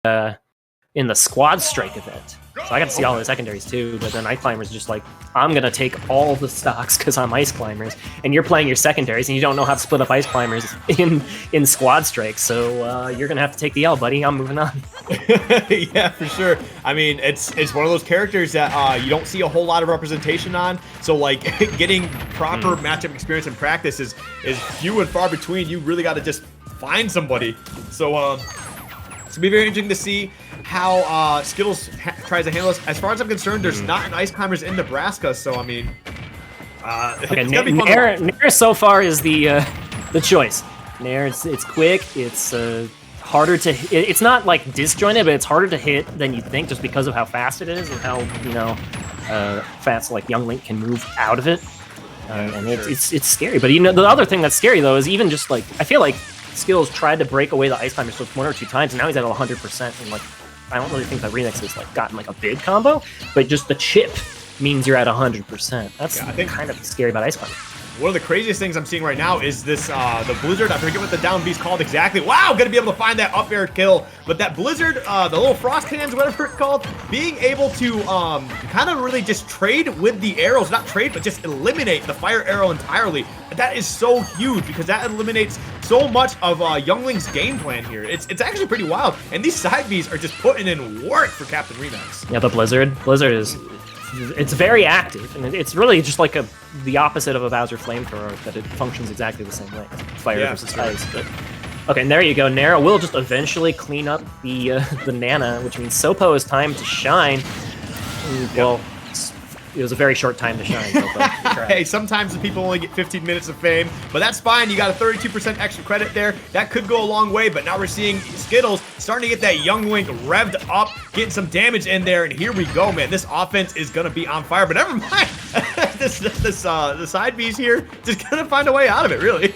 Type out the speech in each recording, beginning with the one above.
in the squad strike event. So I got to see all the secondaries too, but then Ice Climbers just like, I'm going to take all the stocks because I'm Ice Climbers, and you're playing your secondaries, and you don't know how to split up Ice Climbers in squad strikes, so you're going to have to take the L, buddy. I'm moving on. Yeah, for sure. I mean, it's one of those characters that you don't see a whole lot of representation on, so like getting proper matchup experience and practice is few and far between. You really got to just find somebody. So it's going to be very interesting to see how Skittles tries to handle this. As far as I'm concerned, there's not an Ice Climbers in Nebraska, so I mean, okay, Nair so far is the choice. Nair, it's quick, it's harder to hit. It's not like disjointed, but it's harder to hit than you think, just because of how fast it is and how fast like Young Link can move out of it. And it's scary. But the other thing that's scary though is even just like, I feel like Skittles tried to break away the Ice Climbers just 1 or 2 times, and now he's at 100%. And like, I don't really think that Remix has like gotten like a big combo, but just the chip means you're at 100%. That's kind of scary about Ice Climbers. One of the craziest things I'm seeing right now is this, the Blizzard. I forget what the down B's called exactly. Wow, gonna be able to find that up air kill. But that Blizzard, the little frost hands, whatever it's called, being able to kind of really just trade with the arrows. Not trade, but just eliminate the fire arrow entirely. That is so huge because that eliminates so much of Young Link's game plan here. It's actually pretty wild. And these side Bs are just putting in work for CptRemex. Yeah, the Blizzard is... It's very active, and it's really just like the opposite of a Bowser flamethrower, that it functions exactly the same way. Fire versus ice. But okay, and there you go. Nara will just eventually clean up the Nana, which means Sopo is time to shine. Well, it was a very short time to shine. Hey, sometimes the people only get 15 minutes of fame, but that's fine. You got a 32% extra credit there. That could go a long way, but now we're seeing Skittles starting to get that Young Link revved up, getting some damage in there, and here we go, man. This offense is going to be on fire, but never mind. the side B's here just going to find a way out of it, really.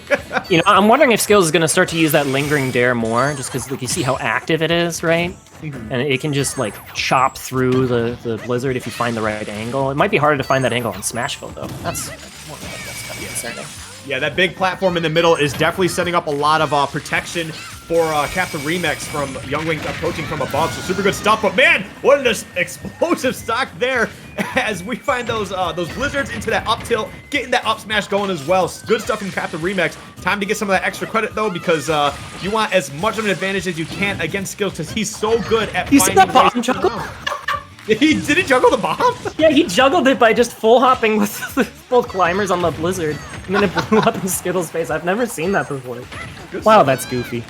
I'm wondering if Skittles is going to start to use that lingering dare more, just because like, you see how active it is, right? And it can just like chop through the Blizzard if you find the right angle. It might be harder to find that angle on Smashville though. That's kind of concerning. Yeah, that big platform in the middle is definitely setting up a lot of protection for CptRemex from Young Link approaching from above. So super good stuff. But man, what an explosive stock there as we find those Blizzards into that up tilt, getting that up smash going as well. Good stuff from CptRemex. Time to get some of that extra credit though, because you want as much of an advantage as you can against Skittles, because he's so good at finding that bomb juggle? Did he juggle the bomb? Yeah, he juggled it by just full hopping with both climbers on the Blizzard, and then it blew up in Skittles' face. I've never seen that before. Wow, that's goofy.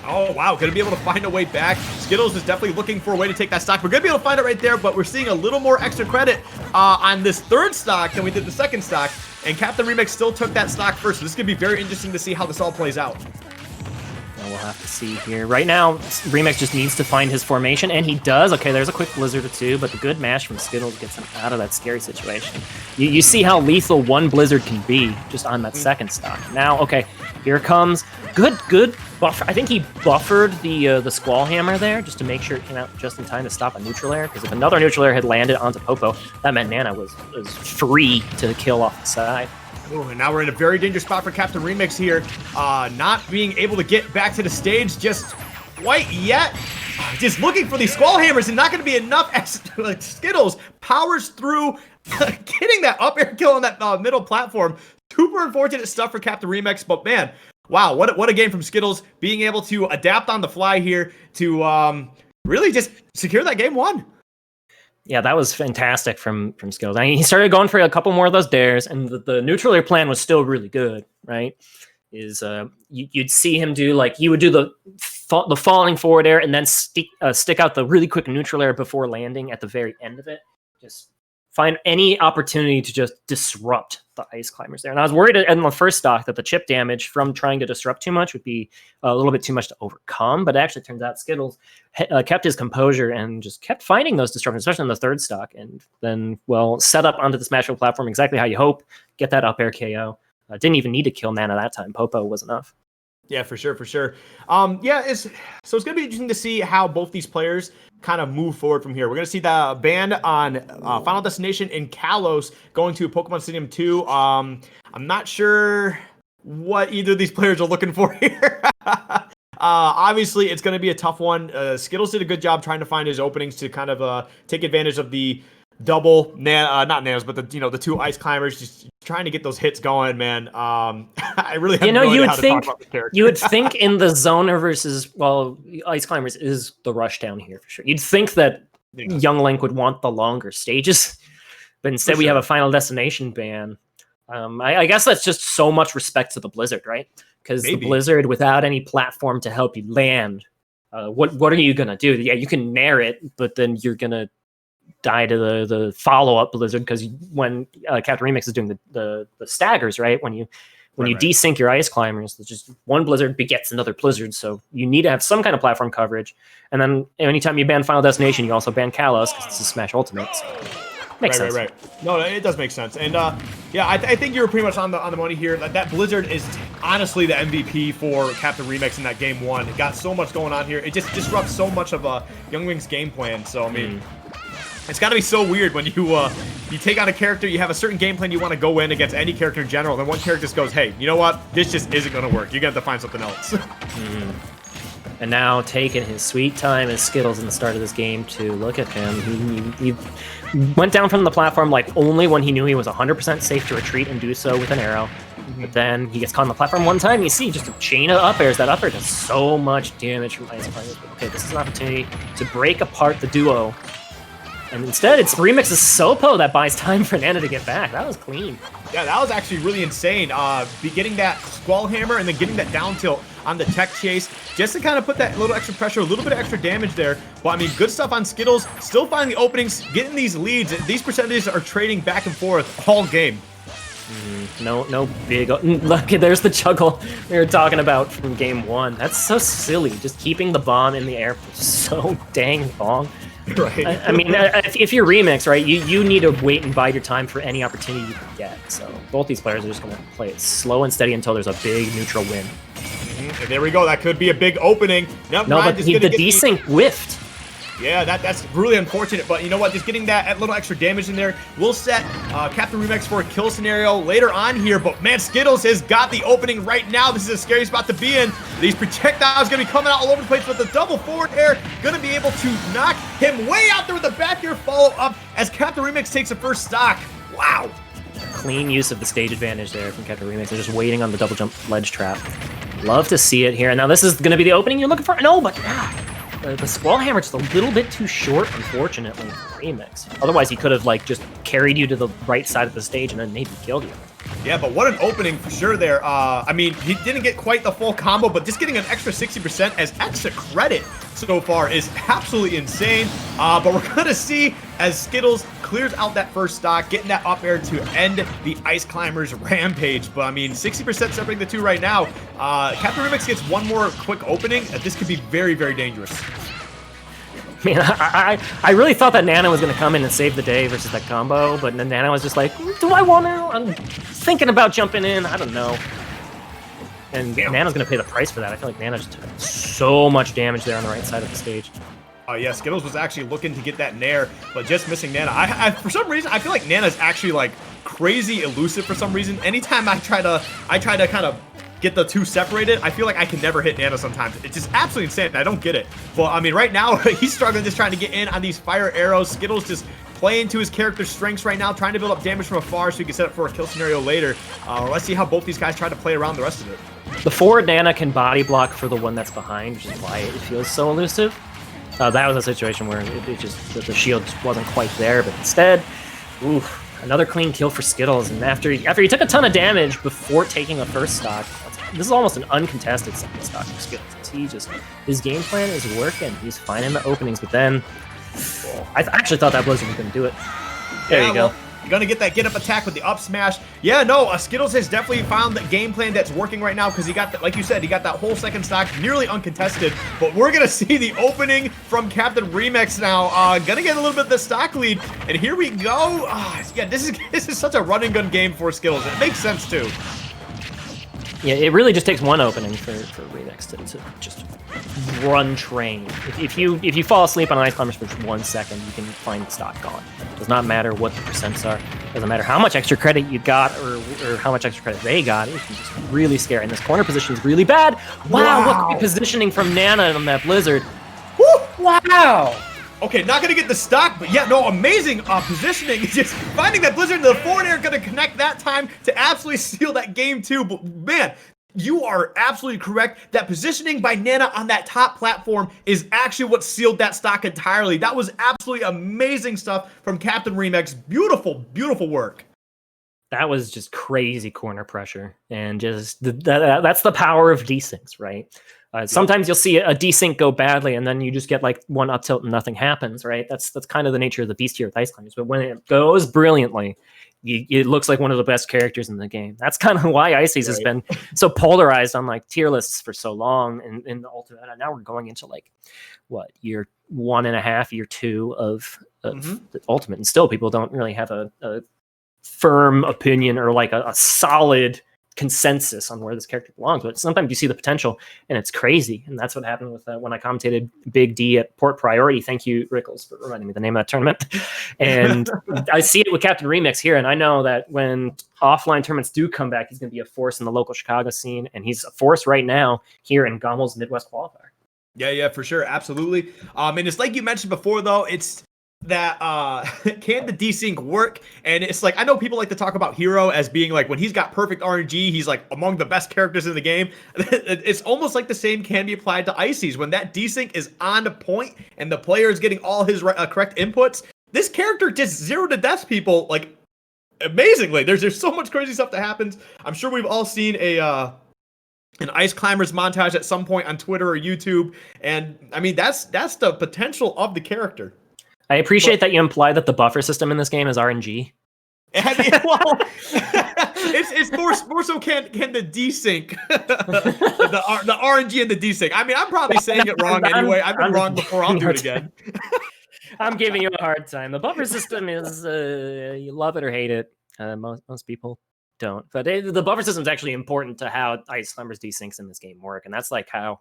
Oh, wow, gonna be able to find a way back. Skittles is definitely looking for a way to take that stock. We're gonna be able to find it right there, but we're seeing a little more extra credit on this third stock than we did the second stock, and CptRemex still took that stock first. So this is gonna be very interesting to see how this all plays out. We'll have to see here. Right now, Remix just needs to find his formation, and he does. Okay, there's a quick Blizzard or two, but the good mash from Skittles gets him out of that scary situation. You see how lethal one Blizzard can be just on that second stock. Now, okay, here comes good buffer. I think he buffered the Squall Hammer there just to make sure it came out just in time to stop a neutral air, because if another neutral air had landed onto Popo, that meant Nana was free to kill off the side. Ooh, and now we're in a very dangerous spot for CptRemex here. Not being able to get back to the stage just quite yet. Just looking for these Squall Hammers, and not going to be enough as like, Skittles powers through getting that up air kill on that middle platform. Super unfortunate stuff for CptRemex, but man, wow, what a game from Skittles, being able to adapt on the fly here to really just secure that game one. Yeah, that was fantastic from Skittles. I mean, he started going for a couple more of those dares, and the neutral air plan was still really good, right? You'd see him do, like, he would do the falling forward air and then stick out the really quick neutral air before landing at the very end of it. Just find any opportunity to just disrupt the Ice Climbers there. And I was worried in the first stock that the chip damage from trying to disrupt too much would be a little bit too much to overcome, but it actually turns out Skittles kept his composure and just kept finding those disruptions, especially in the third stock, and then, well, set up onto the Smashville platform exactly how you hope, get that up air KO. Didn't even need to kill Nana that time. Popo was enough. Yeah, for sure. Yeah, it's going to be interesting to see how both these players kind of move forward from here. We're going to see the band on Final Destination in Kalos going to Pokemon Stadium 2. I'm not sure what either of these players are looking for here. Obviously, it's going to be a tough one. Skittles did a good job trying to find his openings to kind of take advantage of the double, not nanos, but the two ice climbers, just trying to get those hits going, man. I really have no idea how to talk about the character. You would think in the zoner versus, ice climbers is the rush down here for sure. You'd think that Young Link would want the longer stages, but instead we have a Final Destination ban. I guess that's just so much respect to the Blizzard, right? Because the Blizzard, without any platform to help you land, what are you gonna do? Yeah, you can nair it, but then you're gonna die to the follow-up Blizzard, because when CptRemex is doing the staggers, right? When you desync your ice climbers, just one Blizzard begets another Blizzard, so you need to have some kind of platform coverage. And then anytime you ban Final Destination, you also ban Kalos, because it's a Smash Ultimate. So makes sense. Right. No, it does make sense. And yeah, I think you're pretty much on the money here. That Blizzard is honestly the MVP for CptRemex in that game 1. It got so much going on here. It just disrupts so much of Young Link's game plan. So I mean, it's got to be so weird when you take on a character, you have a certain game plan you want to go in against any character in general, then one character just goes, hey, you know what? This just isn't going to work. You're going to have to find something else. And now taking his sweet time as Skittles in the start of this game to look at him. He went down from the platform like only when he knew he was 100% safe to retreat and do so with an arrow. But then he gets caught on the platform one time, you see just a chain of up airs. That up air does so much damage from ice climbers. Okay, this is an opportunity to break apart the duo. And instead, it's Remix's Sopo that buys time for Nana to get back. That was clean. Yeah, that was actually really insane. Getting that Squall Hammer and then getting that down tilt on the tech chase, just to kind of put that little extra pressure, a little bit of extra damage there. But I mean, good stuff on Skittles. Still finding the openings, getting these leads. These percentages are trading back and forth all game. No big... Look, there's the juggle we were talking about from game 1. That's so silly. Just keeping the bomb in the air for so dang long. Right. I mean, if you're Remix, right, you need to wait and bide your time for any opportunity you can get. So both these players are just going to play it slow and steady until there's a big neutral win. And there we go. That could be a big opening. No, but the desync whiffed. Yeah, that's really unfortunate, but you know what? Just getting that little extra damage in there will set CptRemex for a kill scenario later on here, but man, Skittles has got the opening right now. This is a scary spot to be in. These projectiles going to be coming out all over the place, but the double forward air going to be able to knock him way out there with the back air follow-up as CptRemex takes the first stock. Wow. Clean use of the stage advantage there from CptRemex. They're just waiting on the double jump ledge trap. Love to see it here. Now this is going to be the opening you're looking for. No, but... the Squall Hammer just a little bit too short, unfortunately, for Remix. Otherwise, he could have just carried you to the right side of the stage and then maybe killed you. Yeah, but what an opening for sure there. I mean, he didn't get quite the full combo, but just getting an extra 60% as extra credit so far is absolutely insane. But we're going to see as Skittles clears out that first stock, getting that up air to end the Ice Climbers rampage. But I mean, 60% separating the two right now. CptRemex gets one more quick opening. This could be very, very dangerous. I mean, I really thought that Nana was going to come in and save the day versus that combo, but then Nana was just like, do I want to? I'm thinking about jumping in. I don't know. And Nana's going to pay the price for that. I feel like Nana just took so much damage there on the right side of the stage. Yeah, Skittles was actually looking to get that nair, but just missing Nana. For some reason, I feel like Nana's actually crazy elusive for some reason. Anytime I try to kind of get the two separated, I feel like I can never hit Nana sometimes. It's just absolutely insane. I don't get it. Well, I mean, right now, he's struggling just trying to get in on these fire arrows. Skittles just playing to his character's strengths right now, trying to build up damage from afar so he can set up for a kill scenario later. Let's see how both these guys try to play around the rest of it. The forward Nana can body block for the one that's behind, which is why it feels so elusive. That was a situation where the shield just wasn't quite there, but instead, oof. Another clean kill for Skittles, and after he took a ton of damage before taking the first stock, this is almost an uncontested second stock for Skittles. His game plan is working. He's finding the openings, but then I actually thought that Blizzard was going to do it. There you go. Well, you're going to get that get-up attack with the up smash. Yeah, no, Skittles has definitely found the game plan that's working right now because he got, like you said, he got that whole second stock nearly uncontested. But we're going to see the opening from CptRemex now. Going to get a little bit of the stock lead. And here we go. Yeah, this is such a run-and-gun game for Skittles. It makes sense, too. Yeah, it really just takes one opening for Remix to just run train. If you fall asleep on Ice Climbers for 1 second, you can find the stock gone. It does not matter what the percents are. doesn't matter how much extra credit you got or how much extra credit they got, it can just really scary. And this corner position is really bad. Wow, what great positioning from Nana on that Blizzard. Woo! Wow. Okay, not gonna get the stock, but yeah, no, amazing positioning. Just finding that Blizzard in the forward air, gonna connect that time to absolutely steal that game too. But man, you are absolutely correct. That positioning by Nana on that top platform is actually what sealed that stock entirely. That was absolutely amazing stuff from CptRemex. Beautiful, beautiful work. That was just crazy corner pressure, and just that's the power of desyncs, right? Sometimes you'll see a desync go badly, and then you just get like one up tilt and nothing happens, right? That's kind of the nature of the beast here with Ice Climbers. But when it goes brilliantly, it looks like one of the best characters in the game. That's kind of why Ices has been so polarized on like tier lists for so long in the Ultimate. And now we're going into like what, year 1.5, year 2 of the Ultimate, and still people don't really have a firm opinion or like a solid consensus on where this character belongs. But sometimes you see the potential and it's crazy, and that's what happened with when I commentated Big D at Port Priority. Thank you, Rickles, for reminding me the name of that tournament. And I see it with CptRemex here, and I know that when offline tournaments do come back, he's going to be a force in the local Chicago scene, and he's a force right now here in GOML's Midwest qualifier. Yeah, for sure, absolutely. And it's like you mentioned before, though, it's that can the desync work? And it's like, I know people like to talk about Hero as being like, when he's got perfect RNG, he's like among the best characters in the game. It's almost like the same can be applied to Ices. When that desync is on the point and the player is getting all his correct inputs, this character just 0 to deaths people like amazingly. There's so much crazy stuff that happens. I'm sure we've all seen an Ice Climbers montage at some point on Twitter or YouTube, and I mean that's the potential of the character. I appreciate that you imply that the buffer system in this game is RNG. I mean, well, it's more so can the desync, the RNG and the desync. I mean, I'm probably saying it wrong anyway. I've been wrong before. I'll do it again. I'm giving you a hard time. The buffer system is you love it or hate it. Most people don't, but the buffer system is actually important to how Ice Climbers desyncs in this game work, and that's like how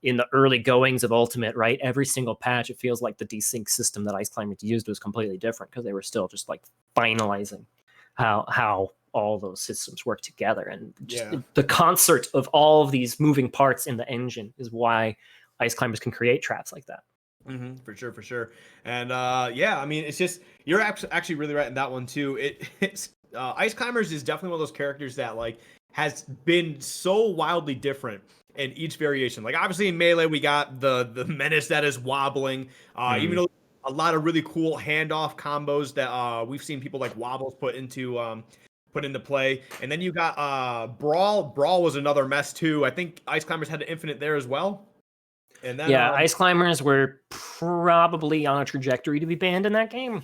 in the early goings of Ultimate, right, every single patch it feels like the desync system that Ice Climbers used was completely different because they were still just like finalizing how all those systems work together, and just the concert of all of these moving parts in the engine is why Ice Climbers can create traps like that. For sure. And yeah, I mean, it's just, you're actually really right in that one too. It's Ice Climbers is definitely one of those characters that like has been so wildly different in each variation. Like obviously in Melee we got the menace that is wobbling, even though a lot of really cool handoff combos that we've seen people like Wobbles put into play. And then you got Brawl was another mess too. I think Ice Climbers had an infinite there as well. And then, Ice Climbers were probably on a trajectory to be banned in that game.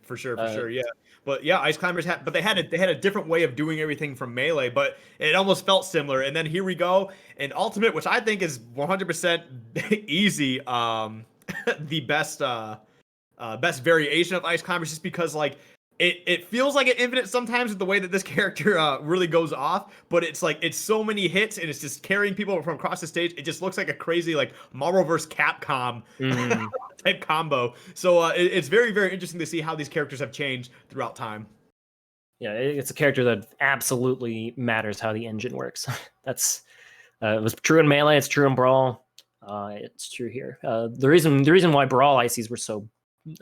For sure, yeah. But yeah, Ice Climbers they had a different way of doing everything from Melee, but it almost felt similar. And then here we go in Ultimate, which I think is 100% easy, the best variation of Ice Climbers, just because like it feels like an infinite sometimes with the way that this character really goes off, but it's like it's so many hits and it's just carrying people from across the stage. It just looks like a crazy like Marvel vs. Capcom type combo. So it's very, very interesting to see how these characters have changed throughout time. Yeah, it's a character that absolutely matters how the engine works. That's it was true in Melee. It's true in Brawl. It's true here. The reason why Brawl Ices were so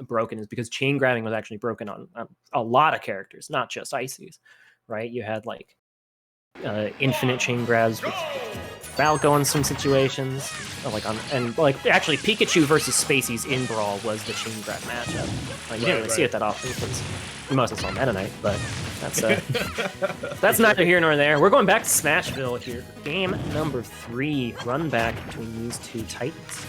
broken is because chain grabbing was actually broken on a lot of characters, not just Ices, right? You had like infinite chain grabs with Falco in some situations, and actually Pikachu versus Spaceys in Brawl was the chain grab matchup. You didn't really see it that often because you mostly saw Meta Knight, but that's neither here nor there. We're going back to Smashville here for game number 3, run back between these two titans.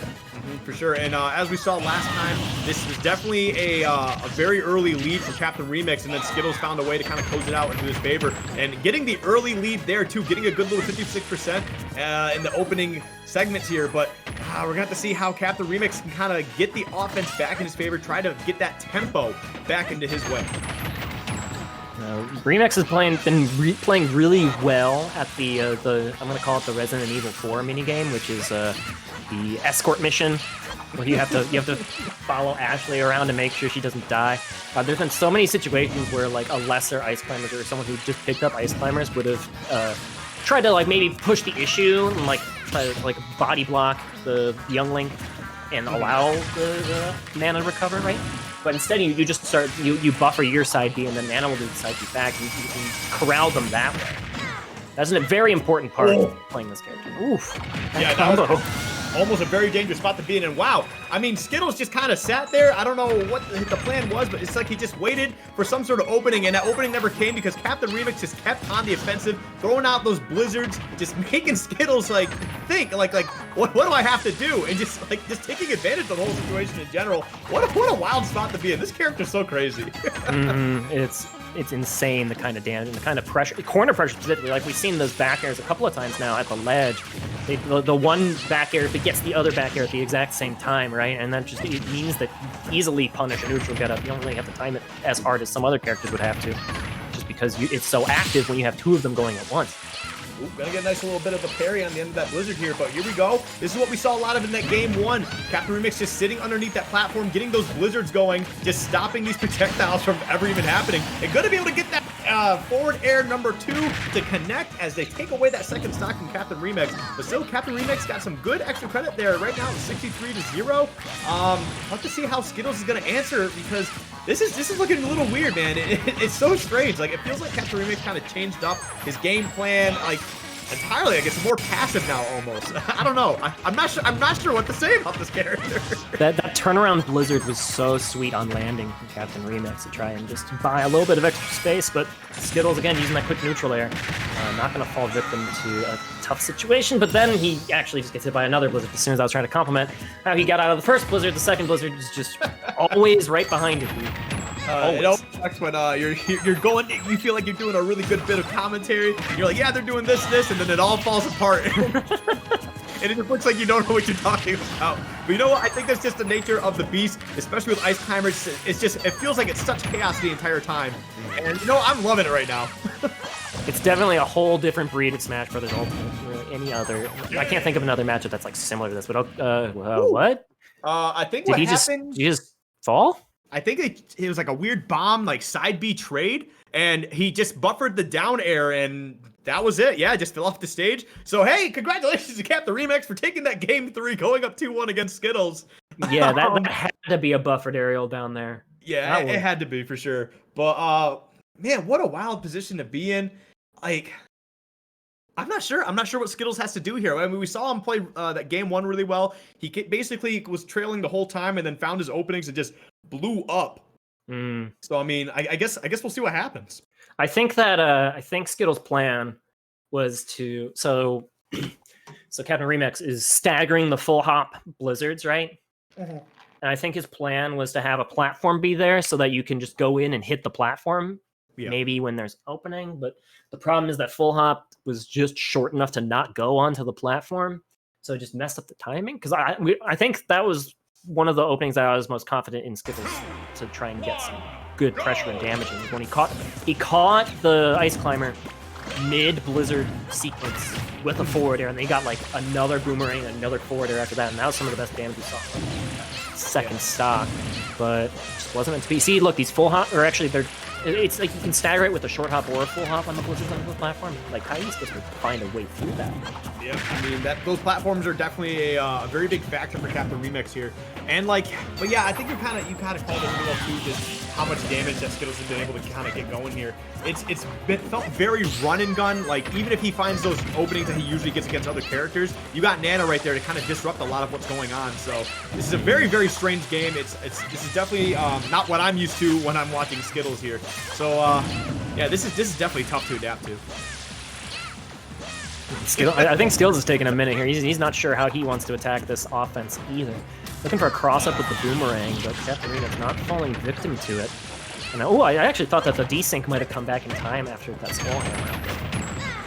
For sure, and as we saw last time, this was definitely a very early lead for CptRemex, and then Skittles found a way to kind of close it out into his favor, and getting the early lead there too, getting a good little 56% in the opening segments here. But we're gonna have to see how CptRemex can kind of get the offense back in his favor, try to get that tempo back into his way. Remex has been playing really well at the I'm going to call it the Resident Evil 4 minigame, which is the escort mission where you have to follow Ashley around to make sure she doesn't die. There's been so many situations where like a lesser Ice Climbers or someone who just picked up Ice Climbers would have tried to like maybe push the issue and like try to like body block the young Link and allow the Nana to recover, right? But instead you just start you buffer your side B and then Nana will do the side B back and you can corral them that way. That's a very important part of playing this character. Oof. Yeah, that was almost a very dangerous spot to be in. And wow, I mean, Skittles just kind of sat there. I don't know what the plan was, but it's like he just waited for some sort of opening, and that opening never came because CptRemex just kept on the offensive, throwing out those blizzards, just making Skittles like think like what do I have to do, and just taking advantage of the whole situation in general. What a wild spot to be in. This character's so crazy. It's insane, the kind of damage and the kind of pressure, corner pressure specifically. Like we've seen those back airs a couple of times now at the ledge. The one back air begets the other back air at the exact same time, right? And that just it means that you easily punish a neutral get up. You don't really have to time it as hard as some other characters would have to, just because it's so active when you have two of them going at once. Ooh, gonna get a nice little bit of a parry on the end of that blizzard here, but here we go. This is what we saw a lot of in that game one. CptRemex just sitting underneath that platform, getting those blizzards going, just stopping these projectiles from ever even happening. And gonna be able to get that forward air number 2 to connect as they take away that second stock from CptRemex. But still, CptRemex got some good extra credit there right now, 63-0. Have to see how Skittles is gonna answer, because this is looking a little weird, man. It's so strange. Like, it feels like CptRemex kind of changed up his game plan, like, entirely. I guess more passive now, almost. I don't know. I'm not sure what to say about this character. That turnaround blizzard was so sweet on landing from CptRemex to try and just buy a little bit of extra space, but Skittles again using that quick neutral air, not going to fall victim to a tough situation. But then he actually just gets hit by another blizzard as soon as I was trying to compliment how he got out of the first blizzard. The second blizzard is just always right behind you. It always sucks when you're going, you feel like you're doing a really good bit of commentary. You're like, yeah, they're doing this, and then it all falls apart. And it just looks like you don't know what you're talking about. But you know what? I think that's just the nature of the beast, especially with Ice Climbers. It's just, it feels like it's such chaos the entire time. And you know, I'm loving it right now. It's definitely a whole different breed of Smash Brothers Ultimate or any other. I can't think of another matchup that's like similar to this, but what? I think did what he happened... Did he just fall? I think it was like a weird bomb, like side B trade, and he just buffered the down air, and that was it. Yeah, just fell off the stage. So hey, congratulations to CptRemex for taking that game 3, going up 2-1 against Skittles. Yeah, that had to be a buffered aerial down there. Yeah, it had to be for sure. But man, what a wild position to be in. Like, I'm not sure what Skittles has to do here. I mean, we saw him play that game 1 really well. He basically was trailing the whole time and then found his openings and just blew up. So I mean, I guess we'll see what happens. I think that Skittles' plan was to so CptRemex is staggering the full hop blizzards, right? And I think his plan was to have a platform be there so that you can just go in and hit the platform. Yeah. Maybe when there's opening, but the problem is that full hop was just short enough to not go onto the platform, so it just messed up the timing. Because I think that was one of the openings that I was most confident in Skittles to try and get some good pressure and damage in. When he caught the Ice Climber mid blizzard sequence with a forward air, and they got like another boomerang, another forward air after that, and that was some of the best damage we saw. Second stock, but it just wasn't meant to be. See, look, these full hop, or actually it's like you can stagger it with a short hop or a full hop on the blizzards on the platform. Like, how are you supposed to find a way through that? Yeah, I mean, those platforms are definitely a very big factor for CptRemex here. And like, but yeah, I think you kind of called it real too, just how much damage that Skittles has been able to kind of get going here. It's felt very run and gun. Like, even if he finds those openings that he usually gets against other characters, you got Nana right there to kind of disrupt a lot of what's going on. So this is a very, very strange game. This is definitely not what I'm used to when I'm watching Skittles here. So yeah, this is definitely tough to adapt to. I think Skittles is taking a minute here. He's not sure how he wants to attack this offense either. Looking for a cross-up with the boomerang, but CptRemex not falling victim to it. And I actually thought that the desync might have come back in time after that Squall Hammer.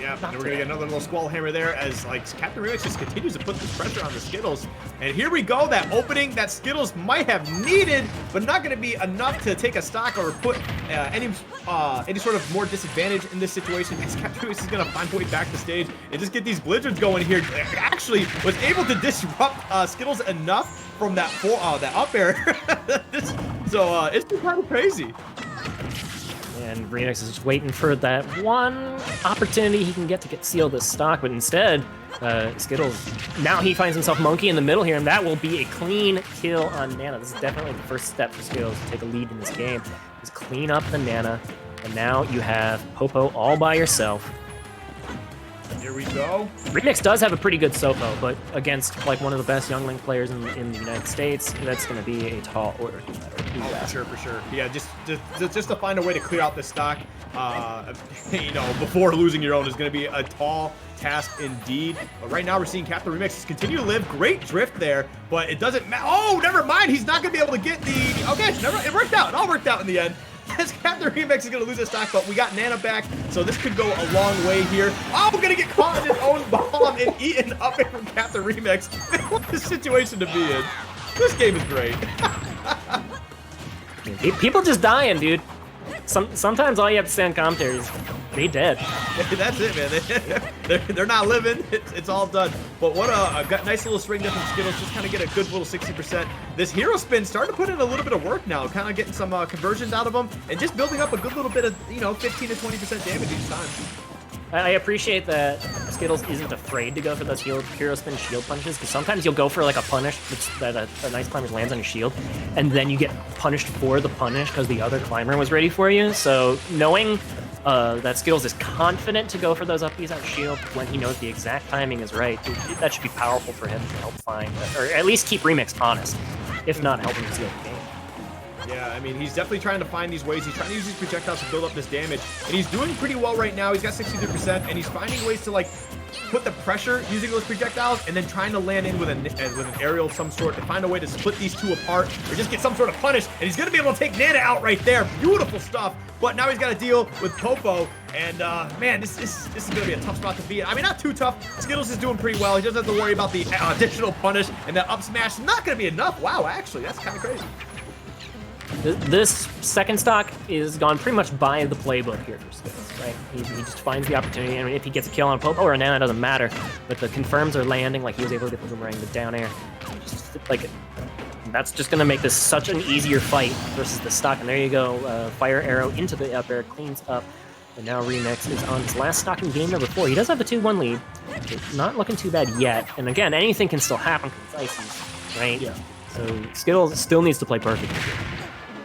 Yeah, and we're gonna get another little Squall Hammer there as like CptRemex just continues to put this pressure on the Skittles. And here we go, that opening that Skittles might have needed, but not gonna be enough to take a stock or put any sort of more disadvantage in this situation, as CptRemex is gonna find a way back to stage and just get these blizzards going here. Actually was able to disrupt Skittles enough from that up air. It's been kind of crazy. And Remix is just waiting for that one opportunity he can get to seal this stock, but instead, Skittles, now he finds himself Monkey in the middle here, and that will be a clean kill on Nana. This is definitely the first step for Skittles to take a lead in this game, is clean up the Nana, and now you have Popo all by yourself. Here we go. Remix does have a pretty good Sopo, but against like one of the best youngling players in the United States, that's going to be a tall order. For sure. Yeah, just to find a way to clear out this stock, you know, before losing your own is going to be a tall task indeed. But right now we're seeing CptRemex continue to live. Great drift there, but it doesn't matter. Oh, never mind. He's not going to be able to get the. Okay, it worked out. It all worked out in the end. As CptRemex is going to lose his stock, but we got Nana back, so this could go a long way here. Oh, we're going to get caught in his own bomb and eaten up from CptRemex. What a situation to be in. This game is great. People just dying, dude. Sometimes all you have to say on commentary is they dead. That's it, man. They're not living. It's all done. But what a nice little swing there from Skittles. Just kind of get a good little 60%. This hero spin starting to put in a little bit of work now. Kind of getting some conversions out of them and just building up a good little bit of, you know, 15 to 20% damage each time. I appreciate that Skittles isn't afraid to go for those hero spin shield punches, because sometimes you'll go for like a punish that a nice climber lands on your shield, and then you get punished for the punish because the other climber was ready for you. So knowing that Skittles is confident to go for those upbeats on shield when he knows the exact timing is right, that should be powerful for him to help find, or at least keep Remix honest, if not helping him seal the game. Yeah, I mean, he's definitely trying to find these ways. He's trying to use these projectiles to build up this damage, and he's doing pretty well right now. He's got 63%, and he's finding ways to, like, put the pressure using those projectiles and then trying to land in with an aerial of some sort to find a way to split these two apart or just get some sort of punish, and he's going to be able to take Nana out right there. Beautiful stuff, but now he's got to deal with Popo, and, man, this is going to be a tough spot to be in. I mean, not too tough. Skittles is doing pretty well. He doesn't have to worry about the additional punish, and that up smash is not going to be enough. Wow, actually, that's kind of crazy. This second stock is gone pretty much by the playbook here for Skittles, right? He just finds the opportunity, and if he gets a kill on Popo or a Nana, it doesn't matter. But the confirms are landing, like he was able to get the boomerang, the down air. Just, like, that's just going to make this such an easier fight versus the stock. And there you go, fire arrow into the up air, cleans up. And now Remix is on his last stock in game number 4. He does have a 2-1 lead. Not looking too bad yet. And again, anything can still happen because it's icy, right? Yeah. So Skittles still needs to play perfect.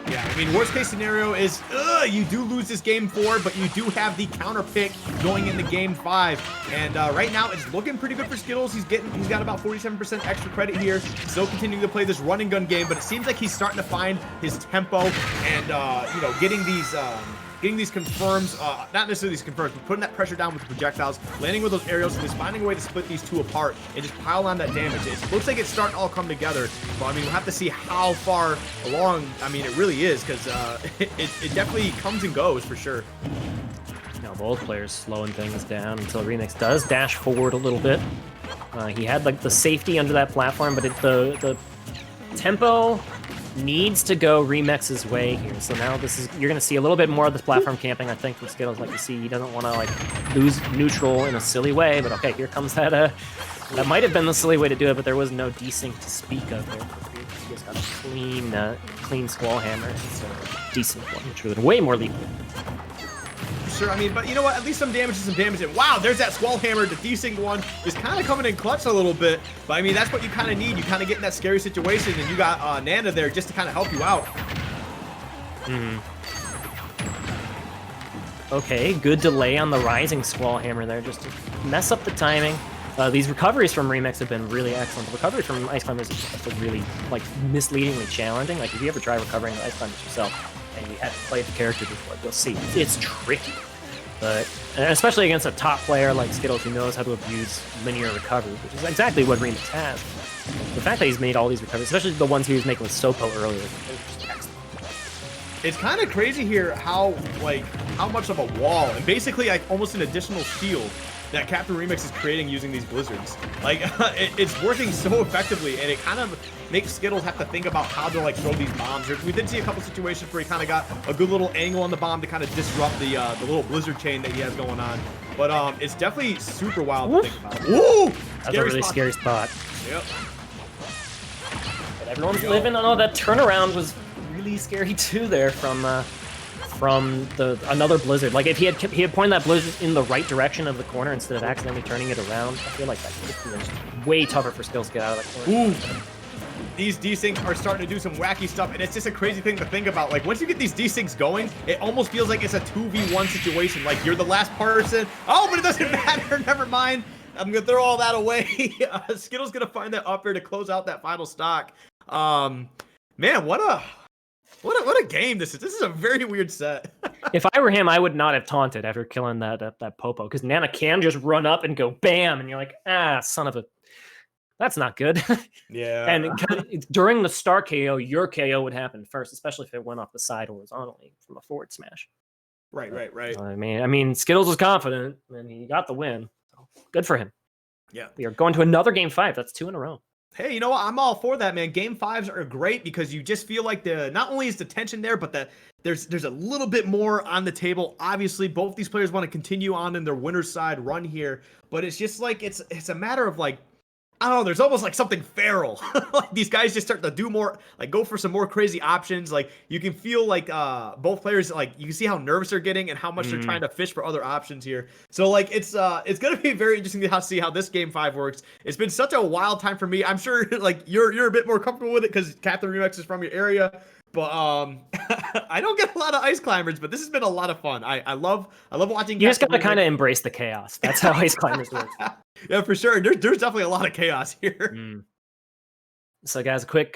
Yeah, I mean, worst case scenario is you do lose this game 4, but you do have the counter pick going into game 5. And right now, it's looking pretty good for Skittles. He's got about 47% extra credit here. Still continuing to play this run and gun game, but it seems like he's starting to find his tempo and you know, getting these confirms, not necessarily these confirms, but putting that pressure down with the projectiles, landing with those aerials, and just finding a way to split these two apart and just pile on that damage. It looks like it's starting to all come together, but I mean, we'll have to see how far along, I mean, it really is, because it definitely comes and goes for sure. Now both players slowing things down until Remix does dash forward a little bit. He had like the safety under that platform, but the tempo needs to go Remix's way here. So now you're going to see a little bit more of this platform camping, I think, from Skittles. Like you see, he doesn't want to like lose neutral in a silly way, but okay, here comes that. That might have been the silly way to do it, but there was no desync to speak of there. He just got a clean squall hammer. It's a decent one, which would have been way more lethal. Sure, I mean, but you know what? At least some damage is some damage. And wow, there's that squall hammer. The desync one is kind of coming in clutch a little bit. But I mean, that's what you kind of need. You kind of get in that scary situation, and you got Nana there just to kind of help you out. Okay, good delay on the rising squall hammer there, just to mess up the timing. These recoveries from Remix have been really excellent. The recovery from Ice Climbers is really like misleadingly challenging. Like if you ever try recovering the Ice Climbers yourself, and you haven't played the character before, you'll see it's tricky. But especially against a top player like Skittles who knows how to abuse linear recovery, which is exactly what Remix has. The fact that he's made all these recoveries, especially the ones he was making with Sopo earlier, is just excellent. It's kind of crazy here how much of a wall and basically like almost an additional shield that CptRemex is creating using these blizzards. Like, it's working so effectively, and it kind of makes Skittles have to think about how to like throw these bombs. We did see a couple situations where he kind of got a good little angle on the bomb to kind of disrupt the little blizzard chain that he has going on. But it's definitely super wild to think about. Woo! That's a really scary spot. Yep. But everyone's living. Oh, that turnaround was really scary too there from the another blizzard. Like if he had pointed that blizzard in the right direction of the corner instead of accidentally turning it around, I feel like that would be way tougher for Skittles to get out of that corner. Ooh. These desyncs are starting to do some wacky stuff, and it's just a crazy thing to think about. Like, once you get these desyncs going, it almost feels like it's a 2v1 situation. Like, you're the last person. Oh, but it doesn't matter. Never mind. I'm going to throw all that away. Skittles going to find that up air to close out that final stock. Man, what a game this is. This is a very weird set. If I were him, I would not have taunted after killing that Popo, because Nana can just run up and go bam, and you're like, ah, son of a... That's not good. Yeah. And during the star KO, your KO would happen first, especially if it went off the side horizontally from a forward smash. Right. I mean, Skittles was confident, and he got the win. So good for him. Yeah. We are going to another game 5. That's 2 in a row. Hey, you know what? I'm all for that, man. Game 5s are great because you just feel like not only is the tension there, but there's a little bit more on the table. Obviously, both these players want to continue on in their winner's side run here, but it's just like it's a matter of like, I don't know, there's almost like something feral. Like these guys just start to do more, like go for some more crazy options. Like you can feel like both players, like you can see how nervous they're getting and how much they're trying to fish for other options here. So like it's gonna be very interesting to see how this game 5 works. It's been such a wild time for me. I'm sure like you're a bit more comfortable with it because CptRemex is from your area. But I don't get a lot of Ice Climbers, but this has been a lot of fun. I love watching. You just gotta kind of embrace the chaos. That's how Ice Climbers works. Yeah, for sure. There's definitely a lot of chaos here. So, guys, a quick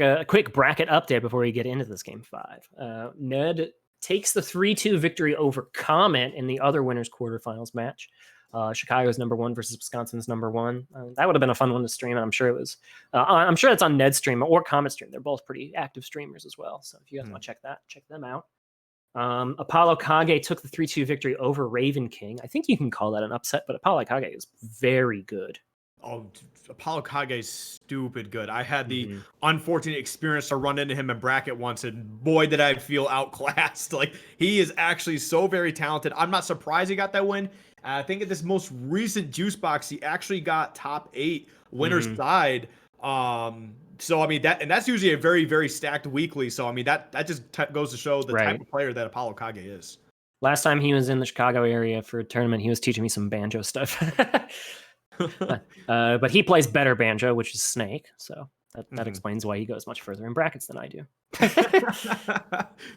bracket update before we get into this game 5. Ned takes the 3-2 victory over Comet in the other winners quarterfinals match. Chicago's #1 versus Wisconsin's #1. That would have been a fun one to stream, and I'm sure it was. I'm sure it's on Ned's stream or Comet's stream. They're both pretty active streamers as well. So if you guys want to check that, check them out. Apollo Kage took the 3-2 victory over Raven King. I think you can call that an upset, but Apollo Kage is very good. Oh, Apollo Kage is stupid good. I had the unfortunate experience to run into him in bracket once, and boy, did I feel outclassed. Like, he is actually so very talented. I'm not surprised he got that win. I think at this most recent juice box, he actually got top 8 winner's side. So I mean that's usually a very, very stacked weekly. So I mean that just goes to show the type of player that Apollo Kage is. Last time he was in the Chicago area for a tournament, he was teaching me some banjo stuff. But he plays better banjo, which is Snake. So that explains why he goes much further in brackets than I do.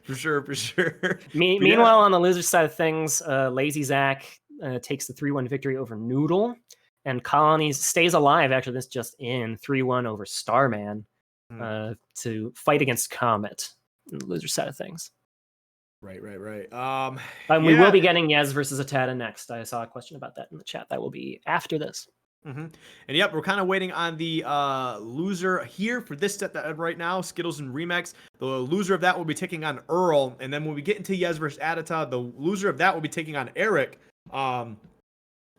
For sure. Meanwhile, on the loser side of things, Lazy Zach takes the 3-1 victory over Noodle. And Colonies stays alive, actually, this just in 3-1 over Starman to fight against Comet in the loser side of things. Right. We will be getting Yez versus Atada next. I saw a question about that in the chat. That will be after this. And yep, we're kind of waiting on the loser here for this set that right now, Skittles and Remex. The loser of that will be taking on Earl. And then when we get into Yez versus Adata, the loser of that will be taking on Eric.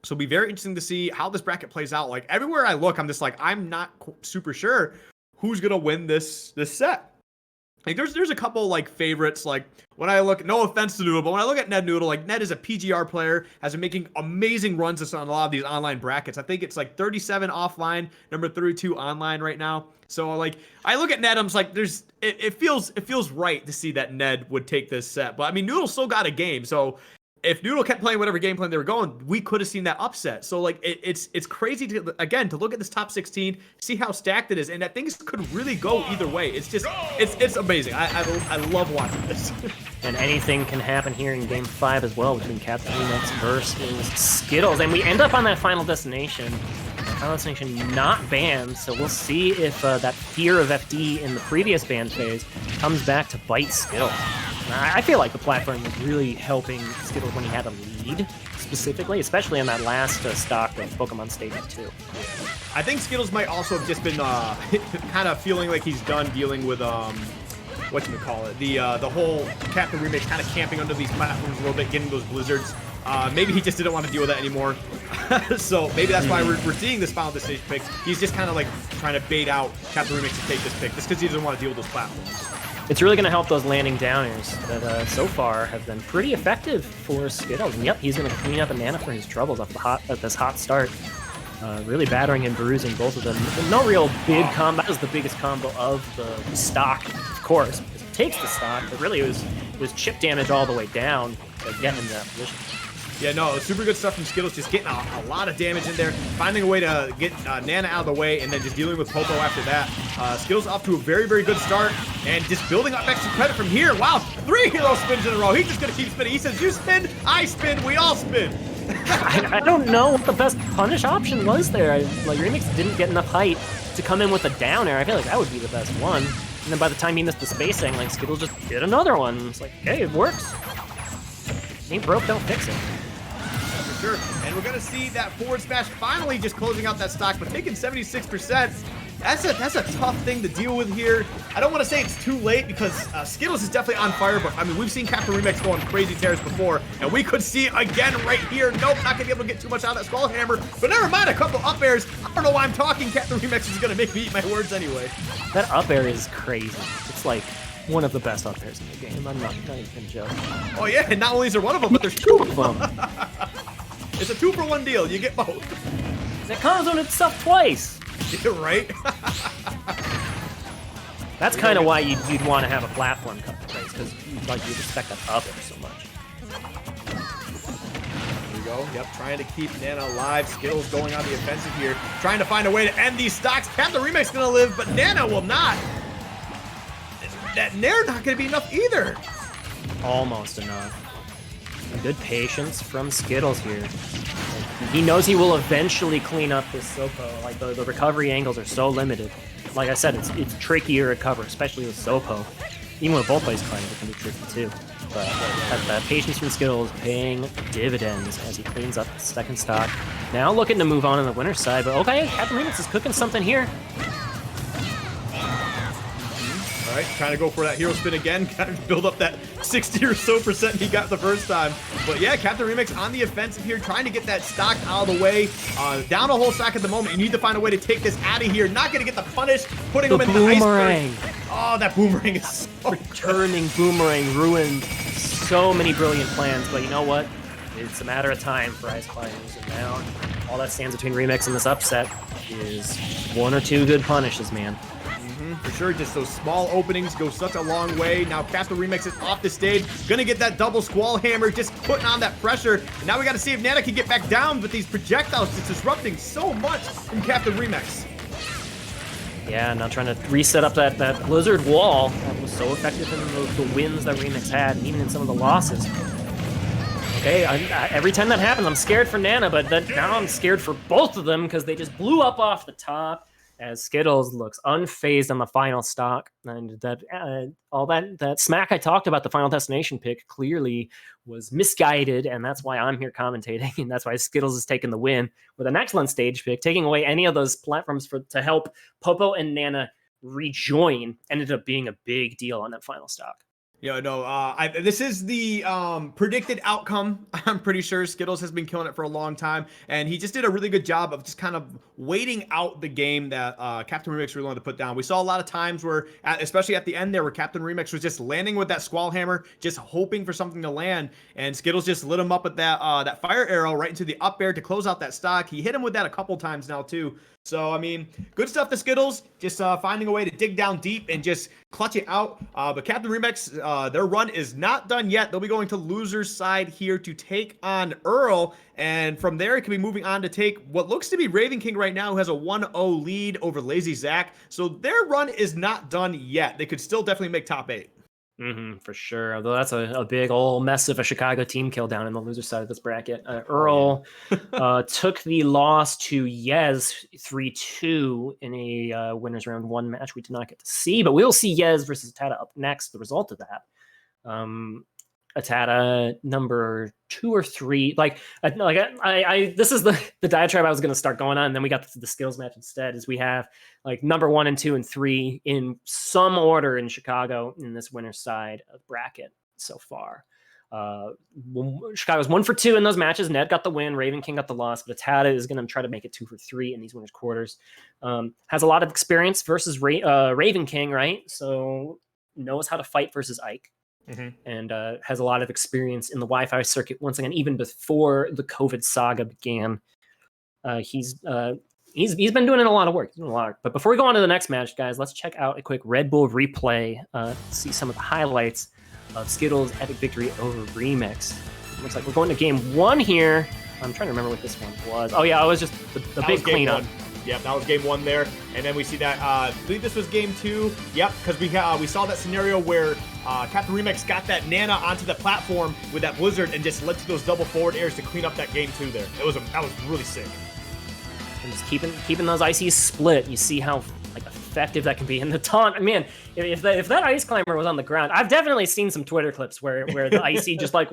So it'll be very interesting to see how this bracket plays out. Like everywhere I look, I'm just like, I'm not super sure who's gonna win this set. Like there's a couple like favorites. Like when I look, no offense to Noodle, but when I look at Ned Noodle, like Ned is a PGR player, has been making amazing runs on a lot of these online brackets. I think it's like 37 offline, number 32 online right now. So like I look at Ned, I'm just like, it feels right to see that Ned would take this set. But I mean, Noodle still got a game, so if Noodle kept playing whatever game plan they were going, we could have seen that upset. So like it's crazy to look at this top 16, see how stacked it is, and that things could really go either way. It's just it's amazing. I love watching this. And anything can happen here in game 5 as well between CptRemex versus Skittles, and we end up on that final destination. Final destination not banned, so we'll see if that fear of FD in the previous ban phase comes back to bite Skittles. I feel like the platform was really helping Skittles when he had a lead, specifically, especially in that last stock of Pokemon Stadium 2. I think Skittles might also have just been kind of feeling like he's done dealing with whatchamacallit, the whole CptRemex kind of camping under these platforms a little bit, getting those blizzards. Maybe he just didn't want to deal with that anymore. So maybe that's why we're seeing this final stage pick. He's just kind of like trying to bait out CptRemex to take this pick just because he doesn't want to deal with those platforms. It's really going to help those landing downers that so far have been pretty effective for Skittles. And yep, he's going to clean up a Nana for his troubles off this hot start. really battering and bruising both of them. No real big combo. That was the biggest combo of the stock, of course, because it takes the stock, but really it was chip damage all the way down, getting into that position. Yeah, no, super good stuff from Skittles, just getting a lot of damage in there, finding a way to get Nana out of the way, and then just dealing with Popo after that. Skittles off to a very, very good start, and just building up extra credit from here. Wow, 3 hero spins in a row. He's just going to keep spinning. He says, you spin, I spin, we all spin. I don't know what the best punish option was there. Like, Remix didn't get enough height to come in with a down air. I feel like that would be the best one. And then by the time he missed the spacing, like, Skittles just did another one. It's like, hey, it works. Ain't broke, don't fix it. Sure. And we're going to see that forward smash finally just closing out that stock, but taking 76%. That's a tough thing to deal with here. I don't want to say it's too late because Skittles is definitely on fire, but I mean, we've seen CptRemex go on crazy tears before, and we could see it again right here. Nope, not going to be able to get too much out of that Skull Hammer, but never mind, a couple up airs. I don't know why I'm talking. CptRemex is going to make me eat my words anyway. That up air is crazy. It's like one of the best up airs in the game. I'm not even joking. Oh yeah, and not only is there one of them, but there's 2 of them. It's a 2-for-1 deal. You get both. It comes on itself twice. Right? That's kind of why you'd want to have a platform cut the race, because you'd expect that up there so much. Here we go. Yep, trying to keep Nana alive. Skittles going on the offensive here. Trying to find a way to end these stocks. CptRemex going to live, but Nana will not. That Nair not going to be enough either. Almost enough. Good patience from Skittles here. He knows he will eventually clean up this Sopo. Like, the recovery angles are so limited. Like I said, it's tricky to recover, especially with Sopo. Even with both plays climbing, it can be tricky too. But that patience from Skittles paying dividends as he cleans up the second stock. Now looking to move on in the winner's side, but okay, CptRemex is cooking something here. All right, trying to go for that hero spin again, kind of build up that 60 or so % he got the first time. But yeah, CptRemex on the offensive here, trying to get that stock out of the way. Down a whole stock at the moment. You need to find a way to take this out of here. Not going to get the punish, putting him in the iceberg. Oh, that boomerang is so returning boomerang ruined so many brilliant plans, but you know what? It's a matter of time for Ice Climbers, and now all that stands between Remix and this upset is 1 or 2 good punishes, man. For sure, just those small openings go such a long way. Now CptRemex is off the stage, gonna get that double Squall Hammer, just putting on that pressure. And now we gotta see if Nana can get back down, but these projectiles just disrupting so much from CptRemex. Yeah, now trying to reset up that Blizzard wall that was so effective in the wins that Remix had, and even in some of the losses. Okay, every time that happens, I'm scared for Nana, but now I'm scared for both of them because they just blew up off the top. As Skittles looks unfazed on the final stock, and that all that smack I talked about the Final Destination pick clearly was misguided, and that's why I'm here commentating, and that's why Skittles is taking the win with an excellent stage pick, taking away any of those platforms to help Popo and Nana rejoin. Ended up being a big deal on that final stock. Yeah, no, this is the predicted outcome. I'm pretty sure Skittles has been killing it for a long time, and he just did a really good job of just kind of waiting out the game that CptRemex really wanted to put down. We saw a lot of times where, especially at the end there, where CptRemex was just landing with that Squall Hammer, just hoping for something to land, and Skittles just lit him up with that fire arrow right into the up air to close out that stock. He hit him with that a couple times now too. So, I mean, good stuff to Skittles, just finding a way to dig down deep and just clutch it out. But CptRemex, their run is not done yet. They'll be going to loser's side here to take on Earl. And from there, it can be moving on to take what looks to be Raven King right now, who has a 1-0 lead over Lazy Zach. So their run is not done yet. They could still definitely make top 8. For sure. Although that's a big old mess of a Chicago team kill down in the loser side of this bracket. Earl took the loss to Yez 3-2 in a winners round 1 match we did not get to see, but we'll see Yez versus Atata up next. The result of that. Atata number 2 or 3. This is the diatribe I was going to start going on. And then we got the skills match instead. Is we have like number 1 and 2 and 3 in some order in Chicago in this winner's side of bracket so far. Chicago's 1 for 2 in those matches. Ned got the win. Raven King got the loss. But Atata is going to try to make it 2 for 3 in these winners quarters. Has a lot of experience versus Raven King, right? So knows how to fight versus Ike. And has a lot of experience in the Wi-Fi circuit once again, even before the COVID saga began. He's been doing a lot of work. But before we go on to the next match, guys, let's check out a quick Red Bull replay. See some of the highlights of Skittles' epic victory over Remix. Looks like we're going to game 1 here. I'm trying to remember what this one was. Oh yeah, it was just the big cleanup. Yep, that was game 1 there. And then we see that, I believe this was game 2. Yep, because we saw that scenario where CptRemex got that Nana onto the platform with that Blizzard and just led to those double forward airs to clean up that game 2 there. That was really sick. And just keeping those ICs split, you see how like effective that can be. And the taunt, man, if that ice climber was on the ground, I've definitely seen some Twitter clips where the IC just like